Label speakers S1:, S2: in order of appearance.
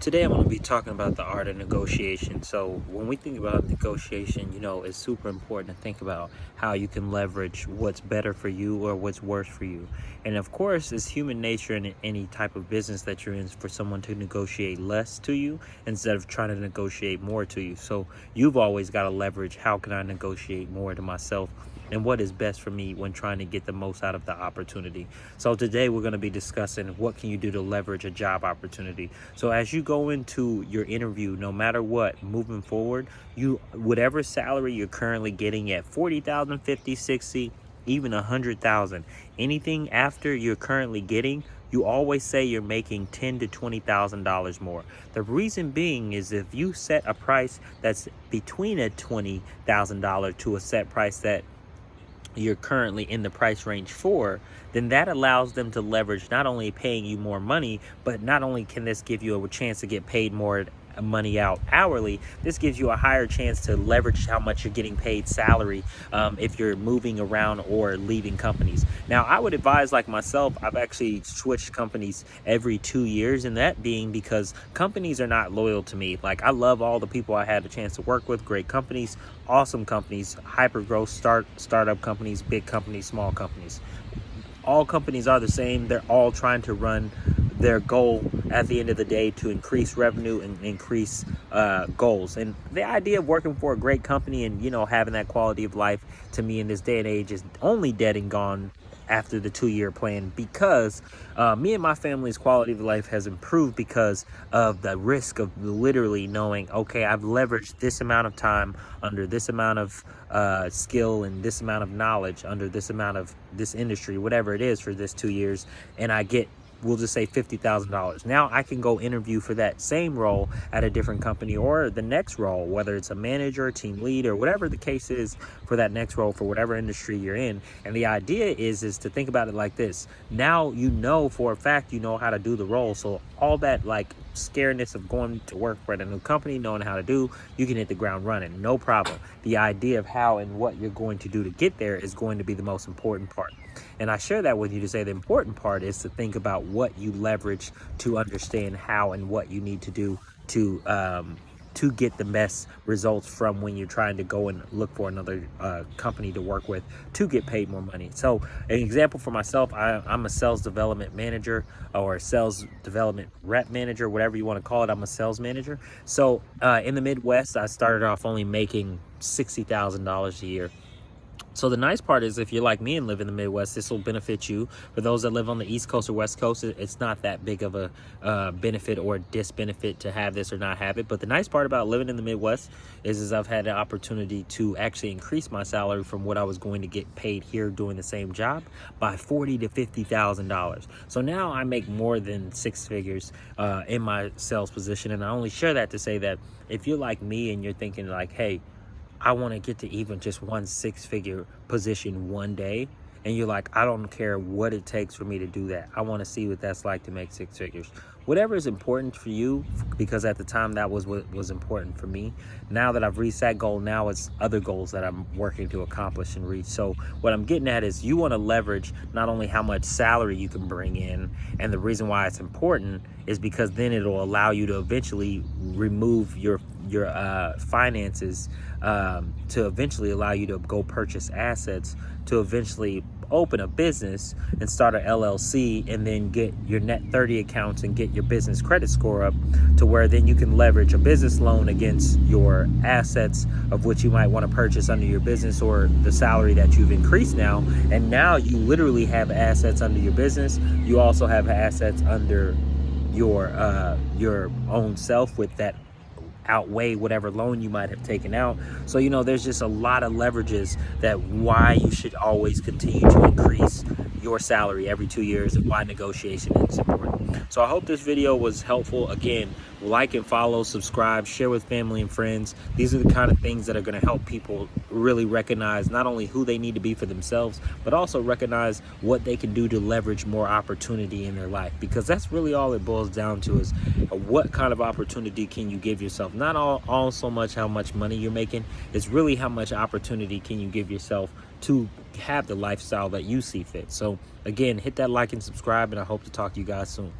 S1: Today I'm going to be talking about the art of negotiation. So when we think about negotiation, it's super important to think about how you can leverage what's better for you or what's worse for you. And of course, it's human nature in any type of business that you're in for someone to negotiate less to you instead of trying to negotiate more to you. So you've always got to leverage, how can I negotiate more to myself and what is best for me when trying to get the most out of the opportunity. So today we're going to be discussing what can you do to leverage a job opportunity. So as you go into your interview, no matter what, moving forward, whatever salary you're currently getting at 40,000, 50, 60, even 100,000, anything after you're currently getting, you always say you're making $10,000 to $20,000 more. The reason being is if you set a price that's between a $20,000 to a set price that you're currently in the price range for, then that allows them to leverage not only paying you more money, but not only can this give you a chance to get paid more money out hourly, this gives you a higher chance to leverage how much you're getting paid salary if you're moving around or leaving companies. Now, I would advise, like myself, I've actually switched companies every 2 years, and that being because companies are not loyal to me. Like, I love all the people I had a chance to work with, great companies, awesome companies, hyper growth startup companies, big companies, small companies. All companies are the same. They're all trying to run their goal at the end of the day to increase revenue and increase goals. And the idea of working for a great company and having that quality of life, to me in this day and age, is only dead and gone after the 2-year plan, because me and my family's quality of life has improved because of the risk of literally knowing, okay, I've leveraged this amount of time under this amount of skill and this amount of knowledge under this amount of this industry, whatever it is, for this 2 years, and I get, we'll just say $50,000. Now I can go interview for that same role at a different company, or the next role, whether it's a manager, team lead, or whatever the case is for that next role for whatever industry you're in. And the idea is to think about it like this. Now you know for a fact you know how to do the role. So all that like scaredness of going to work for a new company, knowing how to do, you can hit the ground running, no problem. The idea of how and what you're going to do to get there is going to be the most important part. And I share that with you to say the important part is to think about what you leverage to understand how and what you need to do to get the best results from when you're trying to go and look for another company to work with to get paid more money. So an example for myself, I'm a sales development manager, or a sales development rep manager, whatever you want to call it. I'm a sales manager. So in the Midwest, I started off only making $60,000 a year. So the nice part is, if you're like me and live in the Midwest, this will benefit you. For those that live on the East Coast or West Coast, it's not that big of a benefit or disbenefit to have this or not have it. But the nice part about living in the Midwest is I've had the opportunity to actually increase my salary from what I was going to get paid here doing the same job by $40,000 to $50,000. So now I make more than six figures in my sales position. And I only share that to say that if you're like me and you're thinking like, hey, I want to get to even just one six-figure position one day, and you're like, I don't care what it takes for me to do that. I want to see what that's like to make six figures. Whatever is important for you, because at the time that was what was important for me. Now that I've reached that goal, now it's other goals that I'm working to accomplish and reach. So what I'm getting at is you want to leverage not only how much salary you can bring in, and the reason why it's important is because then it'll allow you to eventually remove your finances to eventually allow you to go purchase assets, to eventually open a business and start a LLC, and then get your net 30 accounts and get your business credit score up to where then you can leverage a business loan against your assets of which you might want to purchase under your business, or the salary that you've increased now. And now you literally have assets under your business. You also have assets under your own self with that outweigh whatever loan you might have taken out. So there's just a lot of leverages that why you should always continue to increase your salary every 2 years, and why negotiation is important. So I hope this video was helpful. Again, like and follow, subscribe, share with family and friends. These are the kind of things that are going to help people really recognize not only who they need to be for themselves, but also recognize what they can do to leverage more opportunity in their life, because that's really all it boils down to, is what kind of opportunity can you give yourself. Not all so much how much money you're making. It's really how much opportunity can you give yourself to have the lifestyle that you see fit. So again, hit that like and subscribe, and I hope to talk to you guys soon.